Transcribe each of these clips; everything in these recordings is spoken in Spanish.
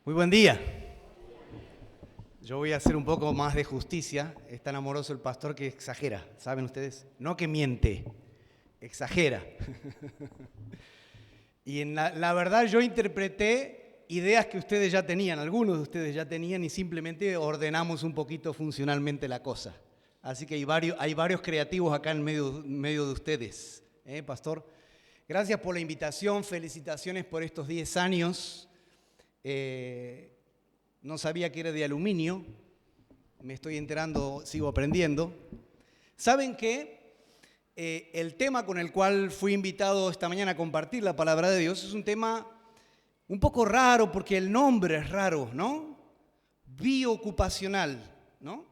Muy buen día. Yo voy a hacer un poco más de justicia. Es tan amoroso el pastor que exagera, ¿saben ustedes? No que miente, exagera. Y en la verdad yo interpreté ideas que ustedes ya tenían, algunos de ustedes ya tenían, y simplemente ordenamos un poquito funcionalmente la cosa. Así que hay varios creativos acá en medio de ustedes, pastor. Gracias por la invitación, felicitaciones por estos 10 años. No sabía que era de aluminio, me estoy enterando, sigo aprendiendo. ¿Saben qué? El tema con el cual fui invitado esta mañana a compartir la palabra de Dios es un tema un poco raro porque el nombre es raro, ¿no? Biocupacional, ¿no?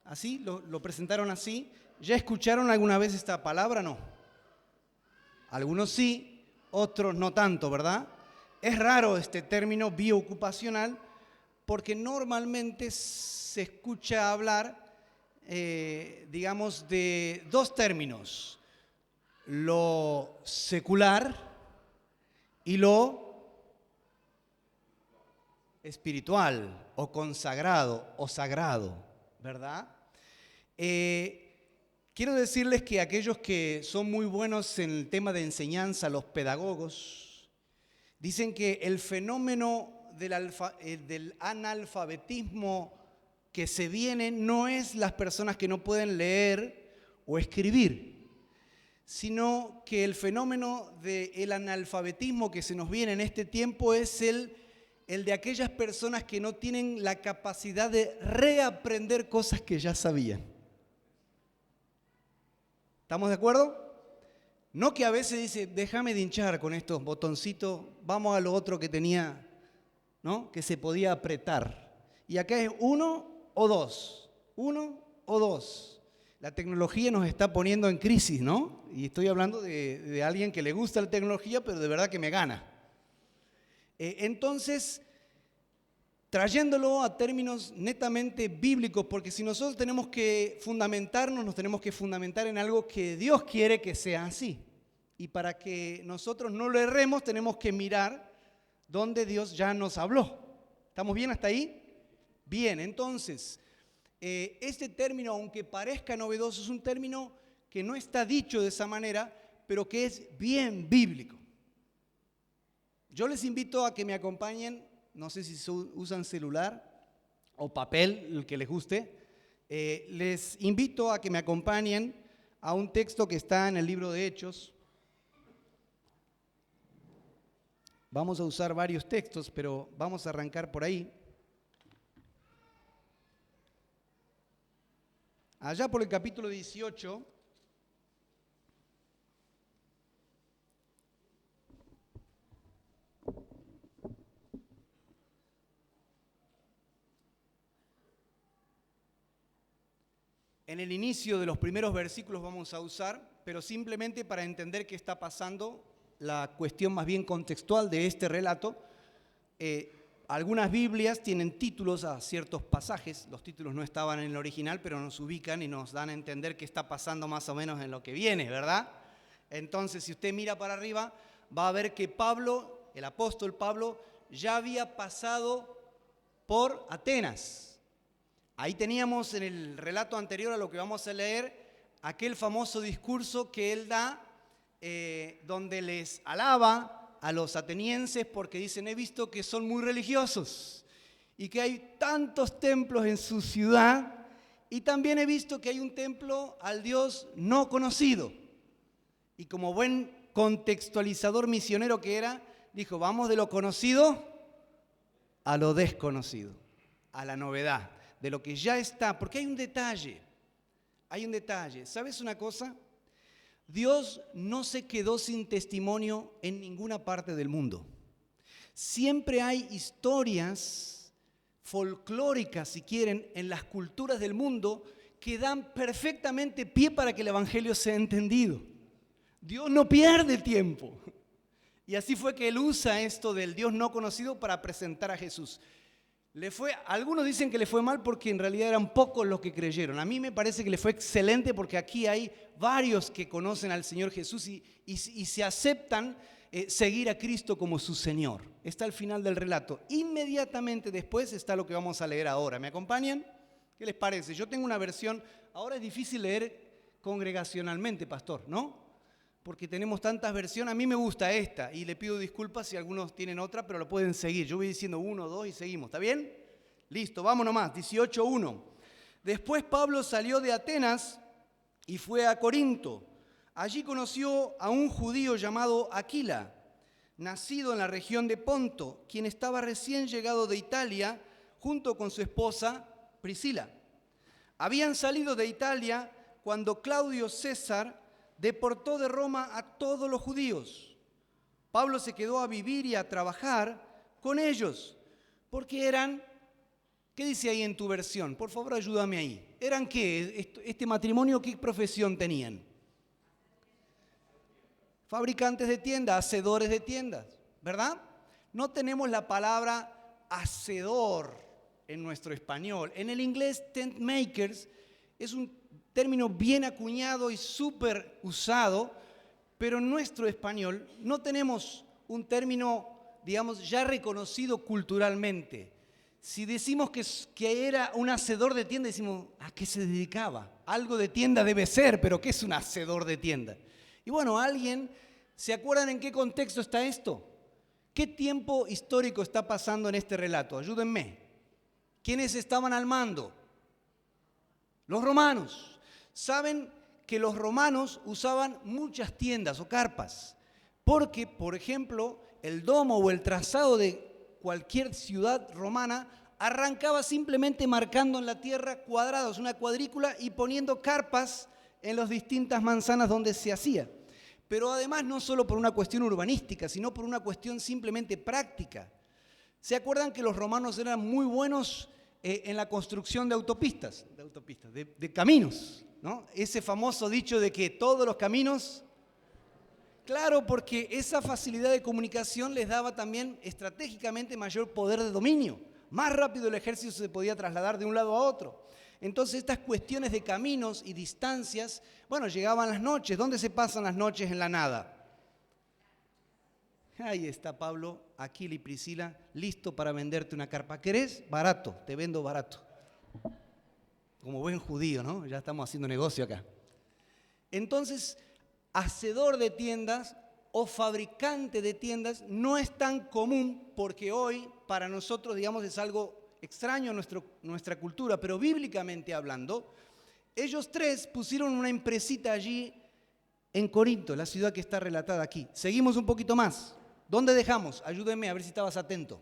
Así, lo presentaron así. ¿Ya escucharon alguna vez esta palabra? No. Algunos sí, otros no tanto, ¿verdad? Es raro este término biocupacional porque normalmente se escucha hablar, digamos, de dos términos, lo secular y lo espiritual o consagrado o sagrado, ¿verdad? Quiero decirles que aquellos que son muy buenos en el tema de enseñanza, los pedagogos, dicen que el fenómeno del analfabetismo que se viene no es las personas que no pueden leer o escribir, sino que el fenómeno del analfabetismo que se nos viene en este tiempo es el de aquellas personas que no tienen la capacidad de reaprender cosas que ya sabían. ¿Estamos de acuerdo? No que a veces dice, déjame de hinchar con estos botoncitos, vamos a lo otro que tenía, ¿no? Que se podía apretar. Y acá es uno o dos. La tecnología nos está poniendo en crisis, ¿no? Y estoy hablando de alguien que le gusta la tecnología, pero de verdad que me gana. Entonces, trayéndolo a términos netamente bíblicos, porque si nosotros tenemos que fundamentarnos, nos tenemos que fundamentar en algo que Dios quiere que sea así. Y para que nosotros no lo erremos, tenemos que mirar donde Dios ya nos habló. ¿Estamos bien hasta ahí? Bien, entonces, este término, aunque parezca novedoso, es un término que no está dicho de esa manera, pero que es bien bíblico. Yo les invito a que me acompañen, no sé si usan celular o papel, el que les guste. Les invito a que me acompañen a un texto que está en el libro de Hechos. Vamos a usar varios textos, pero vamos a arrancar por ahí. Allá por el capítulo 18, en el inicio de los primeros versículos vamos a usar, pero simplemente para entender qué está pasando, la cuestión más bien contextual de este relato. Algunas Biblias tienen títulos a ciertos pasajes, los títulos no estaban en el original, pero nos ubican y nos dan a entender qué está pasando más o menos en lo que viene, ¿verdad? Entonces, si usted mira para arriba, va a ver que Pablo, el apóstol Pablo, ya había pasado por Atenas. Ahí teníamos en el relato anterior a lo que vamos a leer, aquel famoso discurso que él da, donde les alaba a los atenienses porque dicen, he visto que son muy religiosos y que hay tantos templos en su ciudad y también he visto que hay un templo al Dios no conocido. Y como buen contextualizador misionero que era, dijo, vamos de lo conocido a lo desconocido, a la novedad, de lo que ya está, porque hay un detalle, ¿sabes una cosa? Dios no se quedó sin testimonio en ninguna parte del mundo. Siempre hay historias folclóricas, si quieren, en las culturas del mundo que dan perfectamente pie para que el evangelio sea entendido. Dios no pierde tiempo. Y así fue que Él usa esto del Dios no conocido para presentar a Jesús. Algunos dicen que le fue mal porque en realidad eran pocos los que creyeron. A mí me parece que le fue excelente porque aquí hay varios que conocen al Señor Jesús y se aceptan seguir a Cristo como su Señor. Está al final del relato. Inmediatamente después está lo que vamos a leer ahora. ¿Me acompañan? ¿Qué les parece? Yo tengo una versión, ahora es difícil leer congregacionalmente, pastor, ¿no? Porque tenemos tantas versiones. A mí me gusta esta y le pido disculpas si algunos tienen otra, pero lo pueden seguir. Yo voy diciendo 1, 2 y seguimos. ¿Está bien? Listo, vamos nomás. 18:1. Después Pablo salió de Atenas y fue a Corinto. Allí conoció a un judío llamado Aquila, nacido en la región de Ponto, quien estaba recién llegado de Italia junto con su esposa Priscila. Habían salido de Italia cuando Claudio César deportó de Roma a todos los judíos. Pablo se quedó a vivir y a trabajar con ellos, porque eran, ¿qué dice ahí en tu versión? Por favor, ayúdame ahí. ¿Eran qué? Este matrimonio, ¿qué profesión tenían? Fabricantes de tiendas, hacedores de tiendas, ¿verdad? No tenemos la palabra hacedor en nuestro español. En el inglés, tent makers es un término bien acuñado y súper usado, pero en nuestro español no tenemos un término, digamos, ya reconocido culturalmente. Si decimos que era un hacedor de tienda, decimos, ¿a qué se dedicaba? Algo de tienda debe ser, pero ¿qué es un hacedor de tienda? Y bueno, ¿se acuerdan en qué contexto está esto? ¿Qué tiempo histórico está pasando en este relato? Ayúdenme. ¿Quiénes estaban al mando? Los romanos. Saben que los romanos usaban muchas tiendas o carpas, porque, por ejemplo, el domo o el trazado de cualquier ciudad romana arrancaba simplemente marcando en la tierra cuadrados, una cuadrícula, y poniendo carpas en las distintas manzanas donde se hacía. Pero además no solo por una cuestión urbanística, sino por una cuestión simplemente práctica. ¿Se acuerdan que los romanos eran muy buenos en la construcción de autopistas, de caminos, ¿no? Ese famoso dicho de que todos los caminos... Claro, porque esa facilidad de comunicación les daba también estratégicamente mayor poder de dominio. Más rápido el ejército se podía trasladar de un lado a otro. Entonces estas cuestiones de caminos y distancias, bueno, llegaban las noches. ¿Dónde se pasan las noches en la nada? Ahí está Pablo, Aquila y Priscila, listo para venderte una carpa. ¿Querés? Barato, te vendo barato. Como buen judío, ¿no? Ya estamos haciendo negocio acá. Entonces, hacedor de tiendas o fabricante de tiendas no es tan común, porque hoy para nosotros, digamos, es algo extraño a nuestra cultura, pero bíblicamente hablando, ellos tres pusieron una empresita allí en Corinto, la ciudad que está relatada aquí. Seguimos un poquito más. ¿Dónde dejamos? Ayúdenme a ver si estabas atento.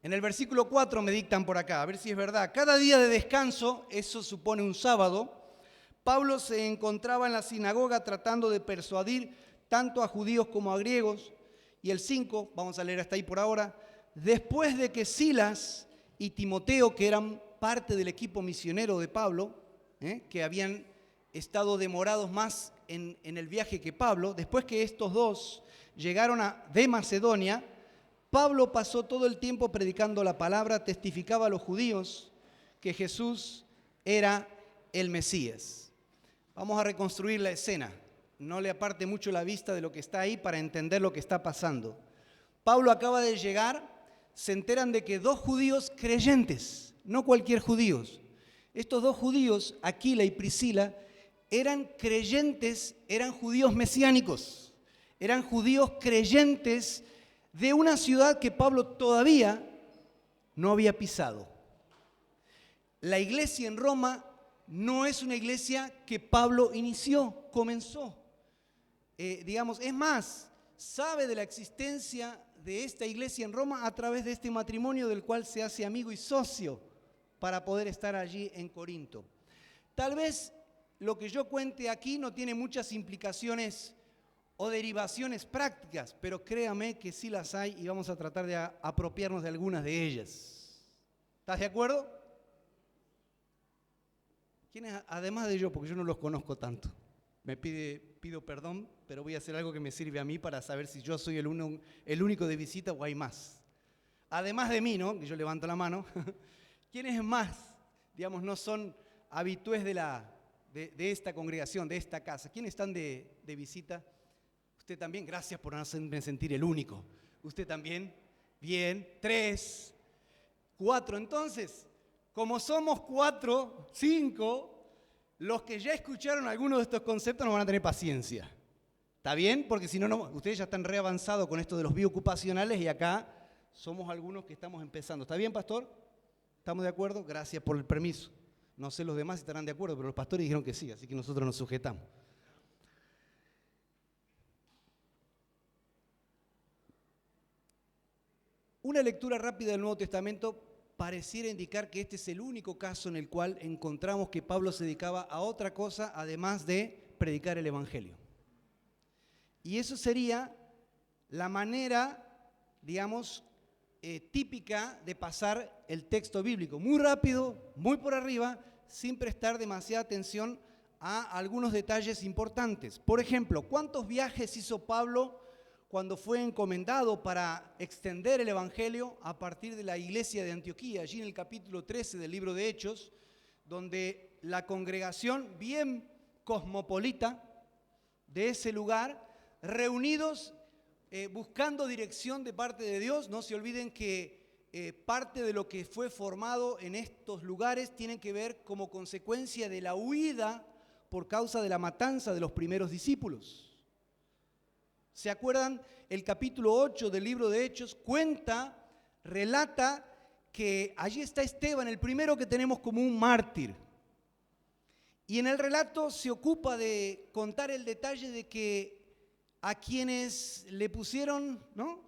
En el versículo 4 me dictan por acá, a ver si es verdad. Cada día de descanso, eso supone un sábado, Pablo se encontraba en la sinagoga tratando de persuadir tanto a judíos como a griegos. Y el 5, vamos a leer hasta ahí por ahora, después de que Silas y Timoteo, que eran parte del equipo misionero de Pablo, que habían estado demorados más en el viaje que Pablo, después que estos dos llegaron de Macedonia, Pablo pasó todo el tiempo predicando la palabra, testificaba a los judíos que Jesús era el Mesías. Vamos a reconstruir la escena. No le aparte mucho la vista de lo que está ahí para entender lo que está pasando. Pablo acaba de llegar, se enteran de que dos judíos creyentes, no cualquier judíos, estos dos judíos, Aquila y Priscila, eran creyentes, eran judíos mesiánicos, eran judíos creyentes de una ciudad que Pablo todavía no había pisado. La iglesia en Roma no es una iglesia que Pablo inició, comenzó. Es más, sabe de la existencia de esta iglesia en Roma a través de este matrimonio del cual se hace amigo y socio para poder estar allí en Corinto. Tal vez lo que yo cuente aquí no tiene muchas implicaciones o derivaciones prácticas, pero créame que sí las hay y vamos a tratar de apropiarnos de algunas de ellas. ¿Estás de acuerdo? ¿Quiénes, además de yo, porque yo no los conozco tanto? Pido perdón, pero voy a hacer algo que me sirve a mí para saber si yo soy el único de visita o hay más. Además de mí, ¿no? Que yo levanto la mano. ¿Quiénes más, digamos, no son habitués de esta congregación, de esta casa? ¿Quiénes están de visita? Usted también, gracias por no hacerme sentir el único. Usted también, bien, 3, 4. Entonces, como somos 4, 5, los que ya escucharon algunos de estos conceptos no van a tener paciencia. ¿Está bien? Porque si no, ustedes ya están re avanzados con esto de los biocupacionales y acá somos algunos que estamos empezando. ¿Está bien, pastor? ¿Estamos de acuerdo? Gracias por el permiso. No sé los demás si estarán de acuerdo, pero los pastores dijeron que sí, así que nosotros nos sujetamos. Una lectura rápida del Nuevo Testamento pareciera indicar que este es el único caso en el cual encontramos que Pablo se dedicaba a otra cosa además de predicar el Evangelio. Y eso sería la manera, digamos, típica de pasar el texto bíblico. Muy rápido, muy por arriba, sin prestar demasiada atención a algunos detalles importantes. Por ejemplo, ¿cuántos viajes hizo Pablo cuando fue encomendado para extender el Evangelio a partir de la iglesia de Antioquía? Allí en el capítulo 13 del libro de Hechos, donde la congregación bien cosmopolita de ese lugar, reunidos buscando dirección de parte de Dios. No se olviden que parte de lo que fue formado en estos lugares tiene que ver como consecuencia de la huida por causa de la matanza de los primeros discípulos. ¿Se acuerdan? El capítulo 8 del libro de Hechos relata que allí está Esteban, el primero que tenemos como un mártir. Y en el relato se ocupa de contar el detalle de que a quienes le pusieron, ¿no?,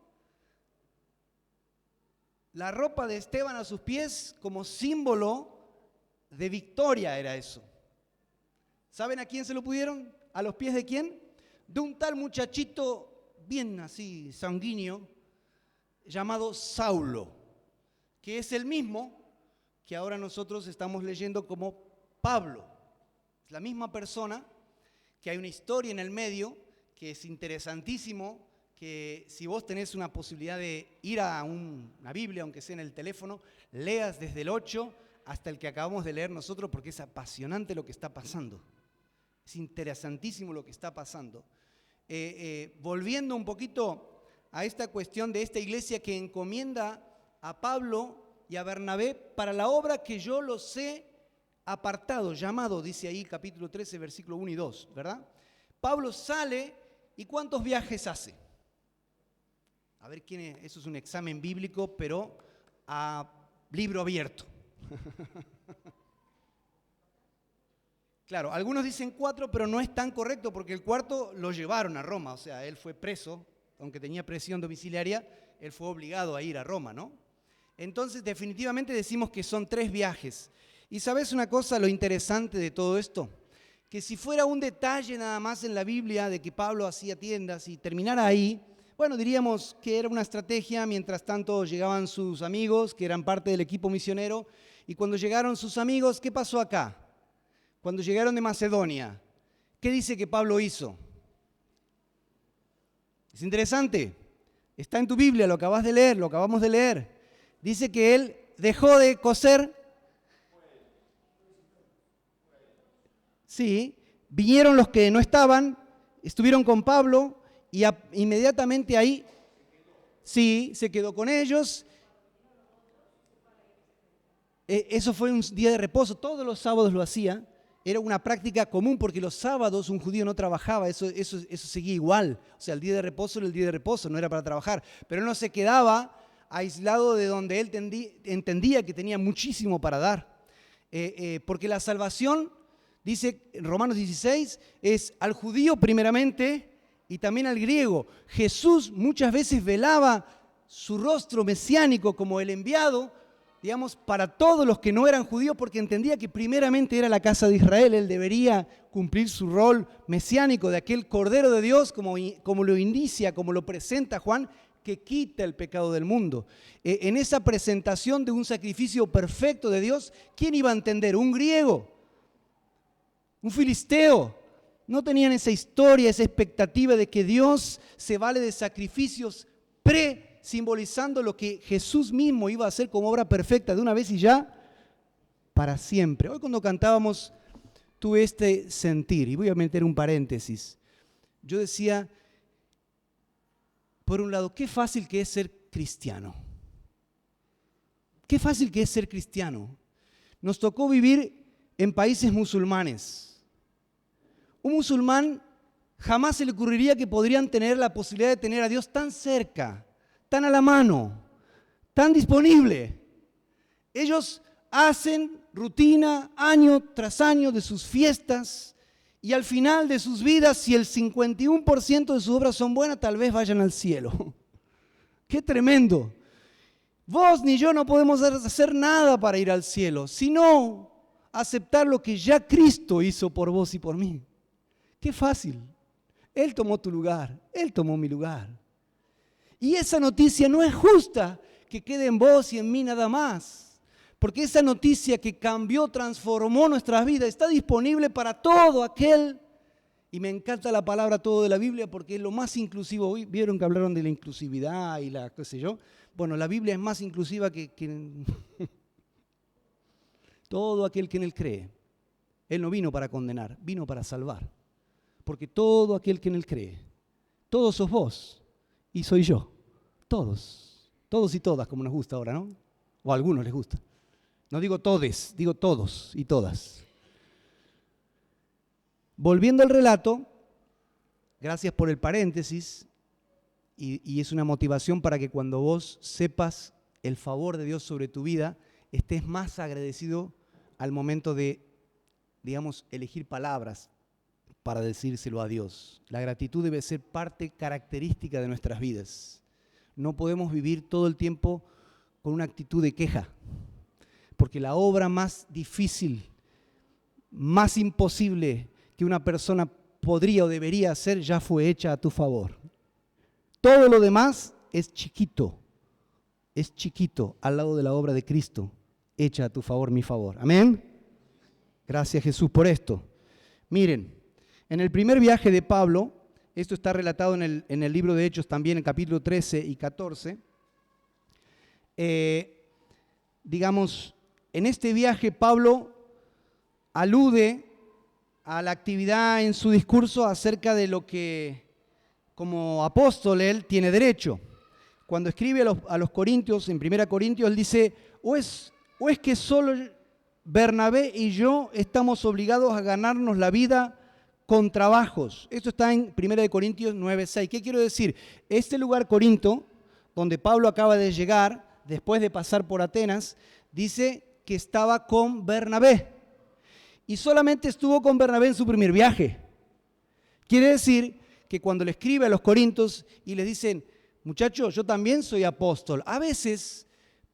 la ropa de Esteban a sus pies como símbolo de victoria era eso. ¿Saben a quién se lo pusieron? ¿A los pies de quién? De un tal muchachito bien así sanguíneo llamado Saulo, que es el mismo que ahora nosotros estamos leyendo como Pablo. Es la misma persona, que hay una historia en el medio que es interesantísimo, que si vos tenés una posibilidad de ir a una Biblia, aunque sea en el teléfono, leas desde el 8 hasta el que acabamos de leer nosotros, porque es apasionante lo que está pasando. Es interesantísimo lo que está pasando. Volviendo un poquito a esta cuestión de esta iglesia que encomienda a Pablo y a Bernabé para la obra que yo los he apartado, llamado, dice ahí capítulo 13, versículo 1 y 2, ¿verdad? Pablo sale y ¿cuántos viajes hace? A ver quién es, eso es un examen bíblico, pero a libro abierto. Claro, algunos dicen 4, pero no es tan correcto porque el cuarto lo llevaron a Roma, o sea, él fue preso, aunque tenía prisión domiciliaria, él fue obligado a ir a Roma, ¿no? Entonces, definitivamente decimos que son 3 viajes. ¿Y sabes una cosa, lo interesante de todo esto? Que si fuera un detalle nada más en la Biblia de que Pablo hacía tiendas y terminara ahí, bueno, diríamos que era una estrategia. Mientras tanto llegaban sus amigos, que eran parte del equipo misionero, y cuando llegaron sus amigos, ¿qué pasó acá? Cuando llegaron de Macedonia, ¿qué dice que Pablo hizo? Es interesante, está en tu Biblia, lo acabas de leer, lo acabamos de leer. Dice que él dejó de coser. Sí, vinieron los que no estaban, estuvieron con Pablo y inmediatamente ahí, sí, se quedó con ellos. Eso fue un día de reposo, todos los sábados lo hacía. Era una práctica común porque los sábados un judío no trabajaba, eso seguía igual. O sea, el día de reposo era el día de reposo, no era para trabajar. Pero él no se quedaba aislado de donde él entendía que tenía muchísimo para dar. Porque la salvación, dice en Romanos 16, es al judío primeramente y también al griego. Jesús muchas veces velaba su rostro mesiánico como el enviado, digamos, para todos los que no eran judíos, porque entendía que primeramente era la casa de Israel. Él debería cumplir su rol mesiánico de aquel Cordero de Dios, como lo indicia, como lo presenta Juan, que quita el pecado del mundo. En esa presentación de un sacrificio perfecto de Dios, ¿quién iba a entender? ¿Un griego? ¿Un filisteo? No tenían esa historia, esa expectativa de que Dios se vale de sacrificios simbolizando lo que Jesús mismo iba a hacer como obra perfecta de una vez y ya para siempre. Hoy cuando cantábamos tuve este sentir, y voy a meter un paréntesis. Yo decía por un lado, qué fácil que es ser cristiano. Qué fácil que es ser cristiano. Nos tocó vivir en países musulmanes. Un musulmán jamás se le ocurriría que podrían tener la posibilidad de tener a Dios tan cerca, tan a la mano, tan disponible. Ellos hacen rutina año tras año de sus fiestas y al final de sus vidas, si el 51% de sus obras son buenas, tal vez vayan al cielo. ¡Qué tremendo! Vos ni yo no podemos hacer nada para ir al cielo, sino aceptar lo que ya Cristo hizo por vos y por mí. ¡Qué fácil! Él tomó tu lugar, Él tomó mi lugar. Y esa noticia no es justa que quede en vos y en mí nada más, porque esa noticia que cambió, transformó nuestras vidas, está disponible para todo aquel, y me encanta la palabra todo de la Biblia porque es lo más inclusivo. Hoy vieron que hablaron de la inclusividad y la qué sé yo. Bueno, la Biblia es más inclusiva que todo aquel que en Él cree. Él no vino para condenar, vino para salvar. Porque todo aquel que en Él cree, todos sos vos y soy yo. Todos y todas, como nos gusta ahora, ¿no? O a algunos les gusta. No digo todes, digo todos y todas. Volviendo al relato, gracias por el paréntesis, y es una motivación para que cuando vos sepas el favor de Dios sobre tu vida, estés más agradecido al momento de, digamos, elegir palabras para decírselo a Dios. La gratitud debe ser parte característica de nuestras vidas. No podemos vivir todo el tiempo con una actitud de queja, porque la obra más difícil, más imposible que una persona podría o debería hacer ya fue hecha a tu favor. Todo lo demás es chiquito al lado de la obra de Cristo, hecha a tu favor, mi favor. Amén. Gracias Jesús por esto. Miren, en el primer viaje de Pablo, esto está relatado en el libro de Hechos también, en capítulo 13 y 14, digamos, en este viaje Pablo alude a la actividad en su discurso acerca de lo que como apóstol él tiene derecho. Cuando escribe a los Corintios, en 1 Corintios, él dice, o es que solo Bernabé y yo estamos obligados a ganarnos la vida con trabajos. Esto está en 1 Corintios 9:6. ¿Qué quiero decir? Este lugar Corinto, donde Pablo acaba de llegar, después de pasar por Atenas, dice que estaba con Bernabé. Y solamente estuvo con Bernabé en su primer viaje. Quiere decir que cuando le escribe a los corintios y les dicen, muchachos, yo también soy apóstol. A veces,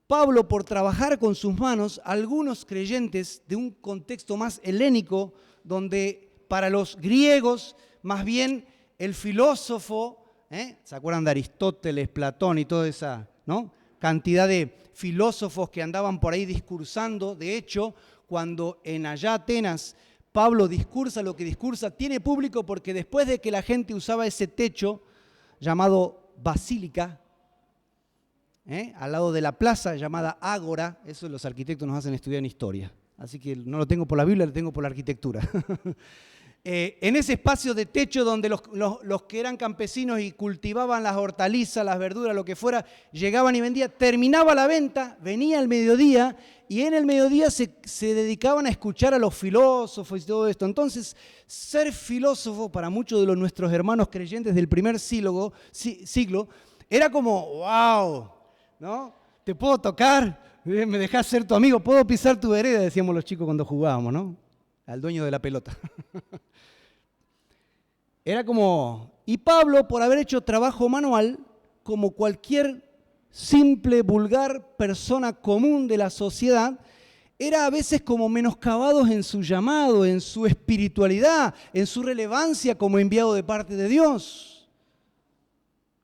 Pablo, por trabajar con sus manos, algunos creyentes de un contexto más helénico, donde para los griegos, más bien el filósofo, ¿se acuerdan de Aristóteles, Platón y toda esa, ¿no?, cantidad de filósofos que andaban por ahí discursando? De hecho, cuando en allá Atenas Pablo discursa lo que discursa, tiene público porque después de que la gente usaba ese techo llamado basílica, al lado de la plaza llamada ágora, eso los arquitectos nos hacen estudiar en historia, así que no lo tengo por la Biblia, lo tengo por la arquitectura. En ese espacio de techo donde los que eran campesinos y cultivaban las hortalizas, las verduras, lo que fuera, llegaban y vendían, terminaba la venta, venía el mediodía y en el mediodía se dedicaban a escuchar a los filósofos y todo esto. Entonces, ser filósofo para muchos de nuestros hermanos creyentes del primer siglo era como, wow, ¿no? ¿Te puedo tocar? ¿Me dejás ser tu amigo? ¿Puedo pisar tu vereda? Decíamos los chicos cuando jugábamos, ¿no? Al dueño de la pelota. Era como, y Pablo, por haber hecho trabajo manual, como cualquier simple, vulgar persona común de la sociedad, era a veces como menoscabados en su llamado, en su espiritualidad, en su relevancia como enviado de parte de Dios.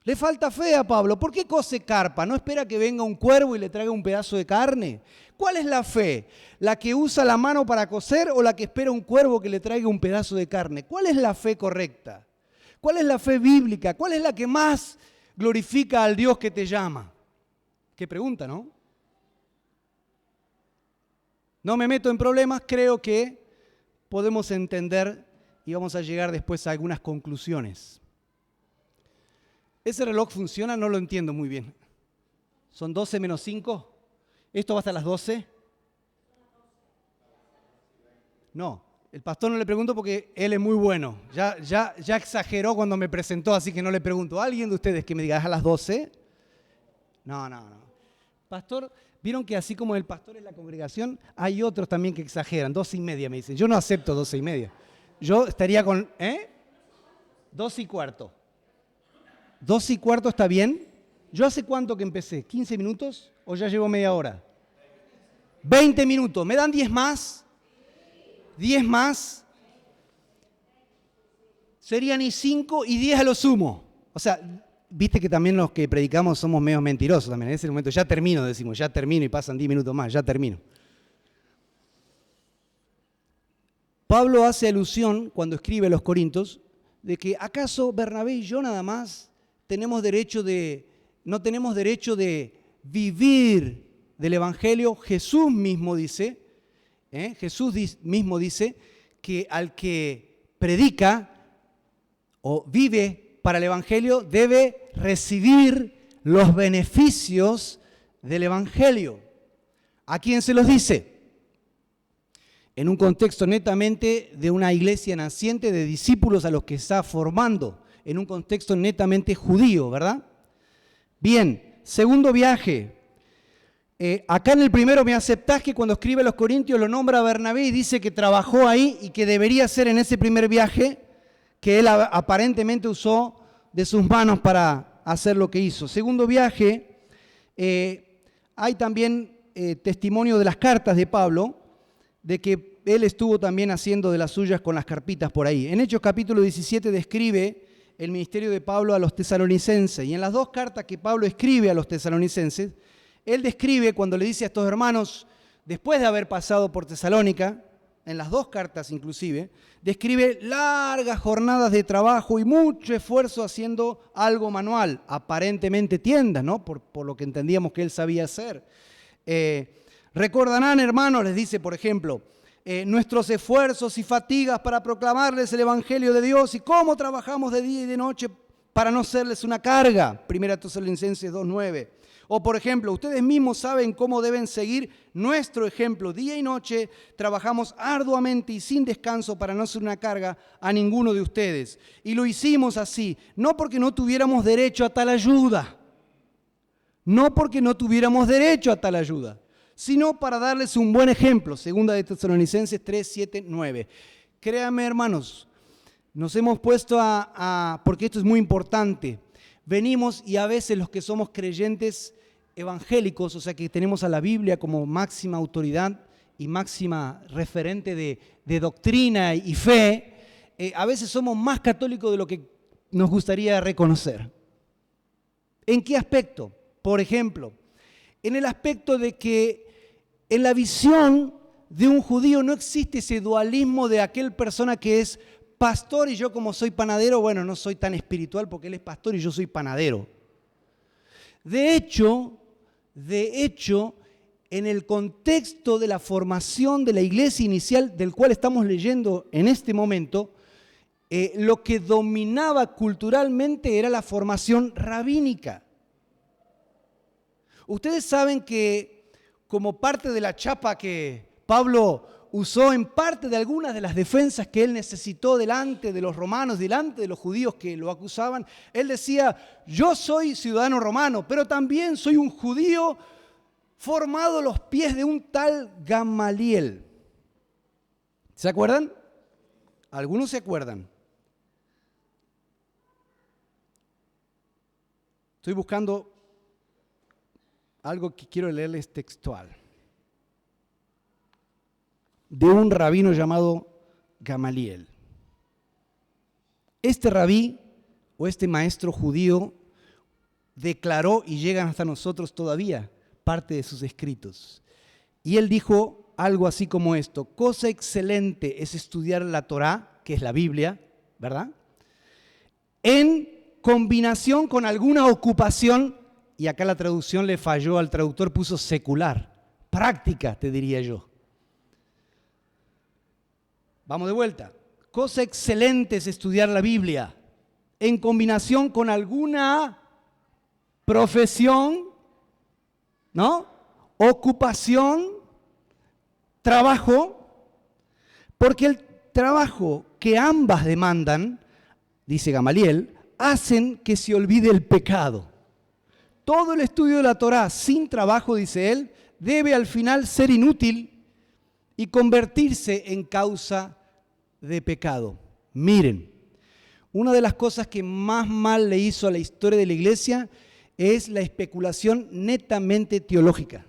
Le falta fe a Pablo. ¿Por qué cose carpa? ¿No espera que venga un cuervo y le traiga un pedazo de carne? ¿Cuál es la fe? ¿La que usa la mano para coser o la que espera un cuervo que le traiga un pedazo de carne? ¿Cuál es la fe correcta? ¿Cuál es la fe bíblica? ¿Cuál es la que más glorifica al Dios que te llama? Qué pregunta, ¿no? No me meto en problemas, creo que podemos entender y vamos a llegar después a algunas conclusiones. ¿Ese reloj funciona? No lo entiendo muy bien. ¿Son 12 menos 5? ¿Esto va hasta las 12? No, el pastor no le pregunto porque él es muy bueno. Ya exageró cuando me presentó, así que no le pregunto. ¿Alguien de ustedes que me diga, ¿es a las 12? No. Pastor, vieron que así como el pastor es la congregación, hay otros también que exageran. 12:30 me dicen. Yo no acepto 12:30. Yo estaría con, 12:15. 12:15 está bien. ¿Yo hace cuánto que empecé? ¿15 minutos o ya llevo media hora? 20 minutos. ¿Me dan 10 más? 10 más. Serían y 5 y 10 a lo sumo. O sea, viste que también los que predicamos somos medio mentirosos también. En ese momento ya termino, decimos, ya termino y pasan 10 minutos más, ya termino. Pablo hace alusión cuando escribe a los Corintios de que ¿acaso Bernabé y yo nada más no tenemos derecho de vivir del Evangelio? Jesús mismo dice que al que predica o vive para el Evangelio debe recibir los beneficios del Evangelio. ¿A quién se los dice? En un contexto netamente de una iglesia naciente de discípulos a los que está formando, en un contexto netamente judío, ¿verdad? Bien, segundo viaje. Acá en el primero me aceptás que cuando escribe a los Corintios lo nombra a Bernabé y dice que trabajó ahí y que debería ser en ese primer viaje que él aparentemente usó de sus manos para hacer lo que hizo. Segundo viaje, hay también testimonio de las cartas de Pablo, de que él estuvo también haciendo de las suyas con las carpitas por ahí. En Hechos capítulo 17 describe el ministerio de Pablo a los tesalonicenses, y en las dos cartas que Pablo escribe a los tesalonicenses, él describe cuando le dice a estos hermanos, después de haber pasado por Tesalónica, en las dos cartas inclusive, describe largas jornadas de trabajo y mucho esfuerzo haciendo algo manual, aparentemente tiendas, ¿no? Por lo que entendíamos que él sabía hacer. Recordarán, hermanos, les dice, por ejemplo, nuestros esfuerzos y fatigas para proclamarles el Evangelio de Dios y cómo trabajamos de día y de noche para no serles una carga. 1 Tesalonicenses 2:9. O, por ejemplo, ustedes mismos saben cómo deben seguir nuestro ejemplo. Día y noche trabajamos arduamente y sin descanso para no ser una carga a ninguno de ustedes. Y lo hicimos así, no porque no tuviéramos derecho a tal ayuda, sino para darles un buen ejemplo. 2 Tesalonicenses 3, 7, 9. Créanme, hermanos, nos hemos puesto porque esto es muy importante. Venimos y a veces los que somos creyentes evangélicos, o sea que tenemos a la Biblia como máxima autoridad y máxima referente de doctrina y fe, a veces somos más católicos de lo que nos gustaría reconocer. ¿En qué aspecto? Por ejemplo, en el aspecto de que en la visión de un judío no existe ese dualismo de aquel persona que es pastor y yo como soy panadero, bueno, no soy tan espiritual porque él es pastor y yo soy panadero. De hecho, en el contexto de la formación de la iglesia inicial del cual estamos leyendo en este momento, lo que dominaba culturalmente era la formación rabínica. Ustedes saben que como parte de la chapa que Pablo usó en parte de algunas de las defensas que él necesitó delante de los romanos, delante de los judíos que lo acusaban, él decía, yo soy ciudadano romano, pero también soy un judío formado a los pies de un tal Gamaliel. ¿Se acuerdan? Algunos se acuerdan. Estoy buscando algo que quiero leerles textual. De un rabino llamado Gamaliel. Este rabí o este maestro judío declaró, y llegan hasta nosotros todavía, parte de sus escritos. Y él dijo algo así como esto: cosa excelente es estudiar la Torá, que es la Biblia, ¿verdad? En combinación con alguna ocupación, y acá la traducción le falló al traductor, puso secular, práctica, te diría yo. Vamos de vuelta. Cosa excelente es estudiar la Biblia en combinación con alguna profesión, ¿no? Ocupación, trabajo, porque el trabajo que ambas demandan, dice Gamaliel, hacen que se olvide el pecado. Todo el estudio de la Torá sin trabajo, dice él, debe al final ser inútil y convertirse en causa de pecado. Miren, una de las cosas que más mal le hizo a la historia de la iglesia es la especulación netamente teológica,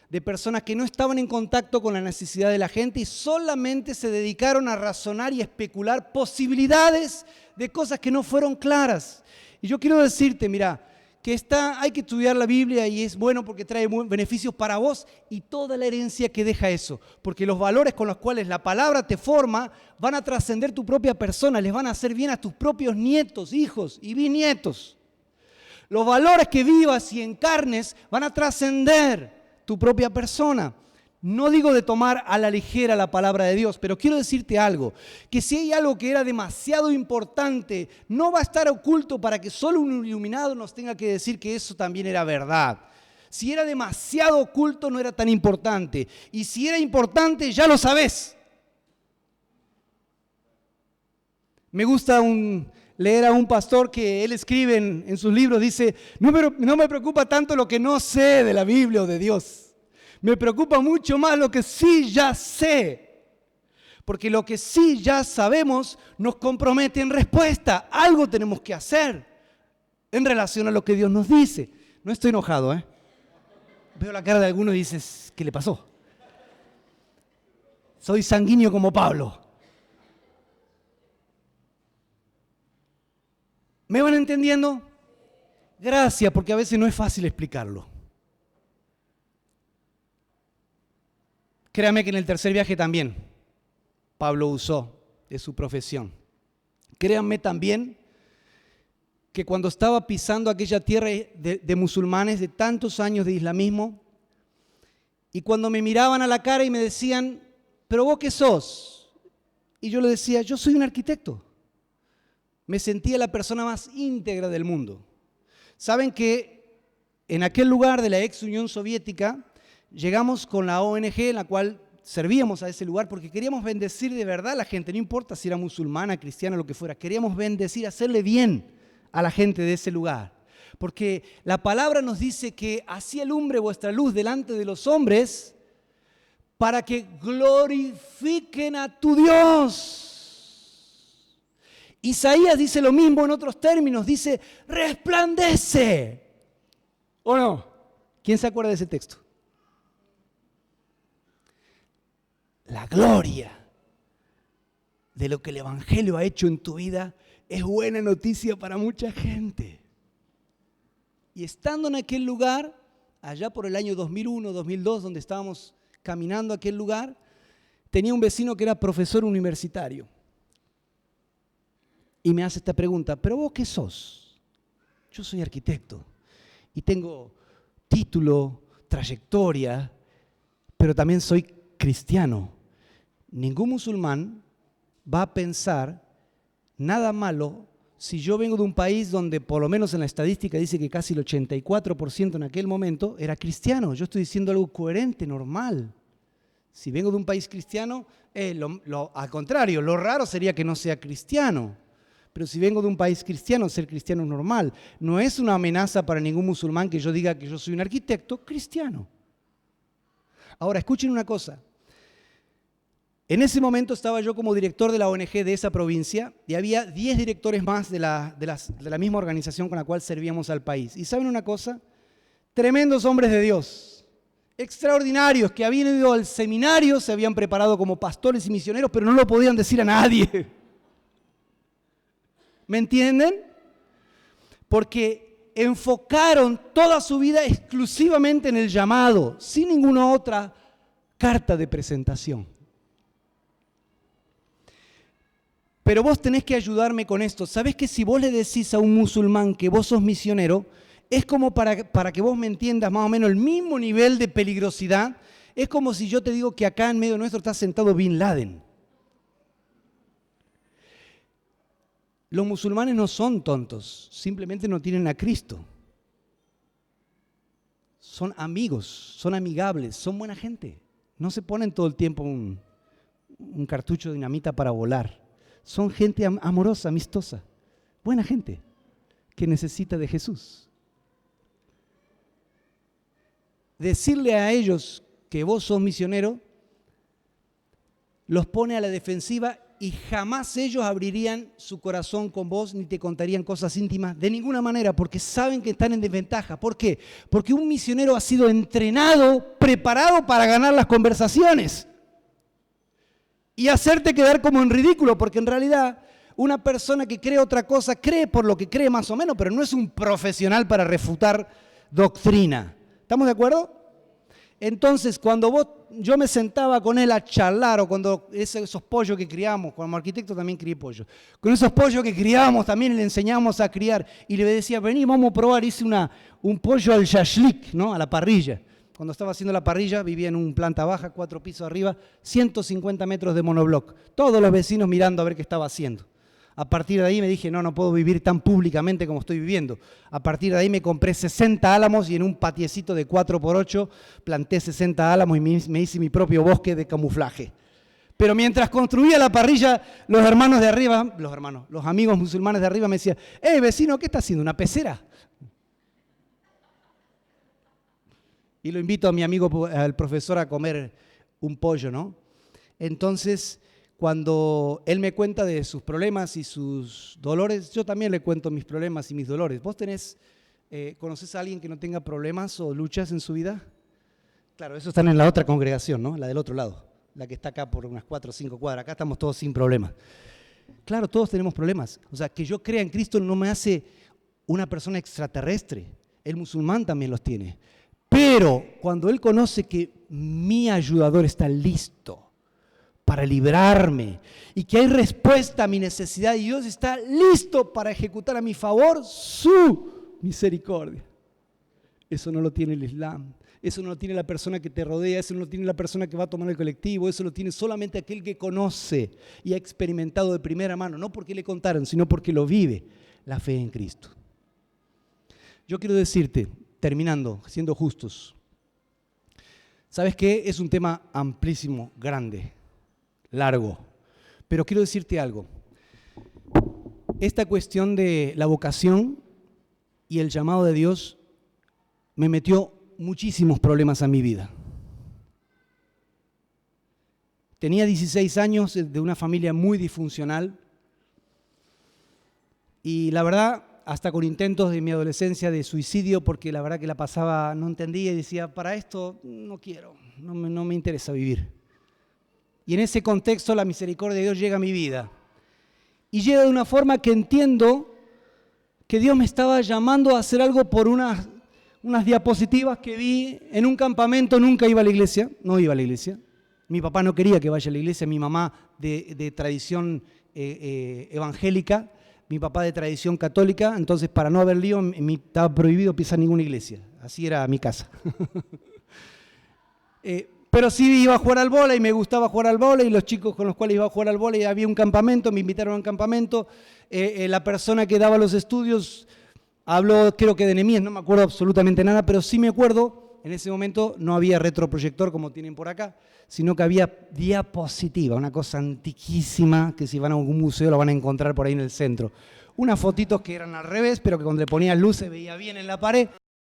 de personas que no estaban en contacto con la necesidad de la gente y solamente se dedicaron a razonar y especular posibilidades de cosas que no fueron claras. Y yo quiero decirte, mira, que hay que estudiar la Biblia y es bueno porque trae beneficios para vos y toda la herencia que deja eso, porque los valores con los cuales la palabra te forma van a trascender tu propia persona, les van a hacer bien a tus propios nietos, hijos y bisnietos. Los valores que vivas y encarnes van a trascender tu propia persona. No digo de tomar a la ligera la palabra de Dios, pero quiero decirte algo, que si hay algo que era demasiado importante, no va a estar oculto para que solo un iluminado nos tenga que decir que eso también era verdad. Si era demasiado oculto, no era tan importante. Y si era importante, ya lo sabés. Me gusta leer a un pastor que él escribe en sus libros, dice, no me preocupa tanto lo que no sé de la Biblia o de Dios. Me preocupa mucho más lo que sí ya sé, porque lo que sí ya sabemos nos compromete en respuesta. Algo tenemos que hacer en relación a lo que Dios nos dice. No estoy enojado, ¿eh? Veo la cara de algunos y dices, ¿qué le pasó? Soy sanguíneo como Pablo. ¿Me van entendiendo? Gracias, porque a veces no es fácil explicarlo. Créame que en el tercer viaje también Pablo usó de su profesión. Créanme también que cuando estaba pisando aquella tierra de musulmanes de tantos años de islamismo, y cuando me miraban a la cara y me decían, ¿pero vos qué sos? Y yo le decía, yo soy un arquitecto. Me sentía la persona más íntegra del mundo. Saben que en aquel lugar de la ex Unión Soviética, llegamos con la ONG en la cual servíamos a ese lugar porque queríamos bendecir de verdad a la gente, no importa si era musulmana, cristiana, lo que fuera, queríamos bendecir, hacerle bien a la gente de ese lugar. Porque la palabra nos dice que así alumbre vuestra luz delante de los hombres para que glorifiquen a tu Dios. Isaías dice lo mismo en otros términos, dice resplandece. ¿O no? ¿Quién se acuerda de ese texto? La gloria de lo que el Evangelio ha hecho en tu vida es buena noticia para mucha gente. Y estando en aquel lugar, allá por el año 2001, 2002, donde estábamos caminando a aquel lugar, tenía un vecino que era profesor universitario. Y me hace esta pregunta, ¿pero vos qué sos? Yo soy arquitecto y tengo título, trayectoria, pero también soy cristiano. Ningún musulmán va a pensar nada malo si yo vengo de un país donde por lo menos en la estadística dice que casi el 84% en aquel momento era cristiano. Yo estoy diciendo algo coherente, normal. Si vengo de un país cristiano, al contrario, lo raro sería que no sea cristiano. Pero si vengo de un país cristiano, ser cristiano es normal. No es una amenaza para ningún musulmán que yo diga que yo soy un arquitecto cristiano. Ahora, escuchen una cosa. En ese momento estaba yo como director de la ONG de esa provincia y había 10 directores más de la misma organización con la cual servíamos al país. ¿Y saben una cosa? Tremendos hombres de Dios, extraordinarios, que habían ido al seminario, se habían preparado como pastores y misioneros, pero no lo podían decir a nadie. ¿Me entienden? Porque enfocaron toda su vida exclusivamente en el llamado, sin ninguna otra carta de presentación. Pero vos tenés que ayudarme con esto. ¿Sabés que si vos le decís a un musulmán que vos sos misionero, es como para que vos me entiendas más o menos el mismo nivel de peligrosidad? Es como si yo te digo que acá en medio nuestro está sentado Bin Laden. Los musulmanes no son tontos, simplemente no tienen a Cristo. Son amigos, son amigables, son buena gente. No se ponen todo el tiempo un cartucho de dinamita para volar. Son gente amorosa, amistosa, buena gente que necesita de Jesús. Decirle a ellos que vos sos misionero los pone a la defensiva y jamás ellos abrirían su corazón con vos ni te contarían cosas íntimas de ninguna manera, porque saben que están en desventaja. ¿Por qué? Porque un misionero ha sido entrenado, preparado para ganar las conversaciones y hacerte quedar como en ridículo, porque en realidad una persona que cree otra cosa cree por lo que cree más o menos, pero no es un profesional para refutar doctrina. ¿Estamos de acuerdo? Entonces, cuando yo me sentaba con él a charlar, o cuando esos pollos que criamos, como arquitecto también crié pollos, con esos pollos que criábamos también le enseñamos a criar, y le decía, vení, vamos a probar, hice un pollo al shashlik, ¿no? A la parrilla. Cuando estaba haciendo la parrilla, vivía en un planta baja, 4 pisos arriba, 150 metros de monobloc. Todos los vecinos mirando a ver qué estaba haciendo. A partir de ahí me dije, no puedo vivir tan públicamente como estoy viviendo. A partir de ahí me compré 60 álamos y en un patiecito de 4x8 planté 60 álamos y me hice mi propio bosque de camuflaje. Pero mientras construía la parrilla, los hermanos de arriba, los amigos musulmanes de arriba me decían, vecino, ¿qué está haciendo? ¿Una pecera? Y lo invito a mi amigo, al profesor, a comer un pollo, ¿no? Entonces, cuando él me cuenta de sus problemas y sus dolores, yo también le cuento mis problemas y mis dolores. ¿Vos conocés a alguien que no tenga problemas o luchas en su vida? Claro, eso están en la otra congregación, ¿no? La del otro lado, la que está acá por unas 4 o 5 cuadras. Acá estamos todos sin problemas. Claro, todos tenemos problemas. O sea, que yo crea en Cristo no me hace una persona extraterrestre. El musulmán también los tiene. Pero cuando él conoce que mi ayudador está listo para librarme y que hay respuesta a mi necesidad y Dios está listo para ejecutar a mi favor su misericordia. Eso no lo tiene el Islam, eso no lo tiene la persona que te rodea, eso no lo tiene la persona que va a tomar el colectivo, eso lo tiene solamente aquel que conoce y ha experimentado de primera mano, no porque le contaron, sino porque lo vive, la fe en Cristo. Yo quiero decirte, terminando, siendo justos, ¿sabes qué? Es un tema amplísimo, grande, largo, pero quiero decirte algo. Esta cuestión de la vocación y el llamado de Dios me metió muchísimos problemas a mi vida. Tenía 16 años de una familia muy disfuncional y la verdad, hasta con intentos de mi adolescencia de suicidio, porque la verdad que la pasaba, no entendía y decía, para esto no quiero, no me interesa vivir. Y en ese contexto la misericordia de Dios llega a mi vida. Y llega de una forma que entiendo que Dios me estaba llamando a hacer algo por unas diapositivas que vi en un campamento. Nunca iba a la iglesia, no iba a la iglesia. Mi papá no quería que vaya a la iglesia, mi mamá de tradición evangélica, mi papá de tradición católica, entonces para no haber lío estaba prohibido pisar ninguna iglesia. Así era mi casa. Pero sí iba a jugar al vóley, me gustaba jugar al vóley, los chicos con los cuales iba a jugar al vóley, había un campamento, me invitaron a un campamento, la persona que daba los estudios habló, creo que de Nehemías, no me acuerdo absolutamente nada, pero sí me acuerdo, en ese momento no había retroproyector como tienen por acá, sino que había diapositiva, una cosa antiquísima, que si van a algún museo lo van a encontrar por ahí en el centro. Unas fotitos que eran al revés, pero que cuando le ponían luz se veía bien en la pared,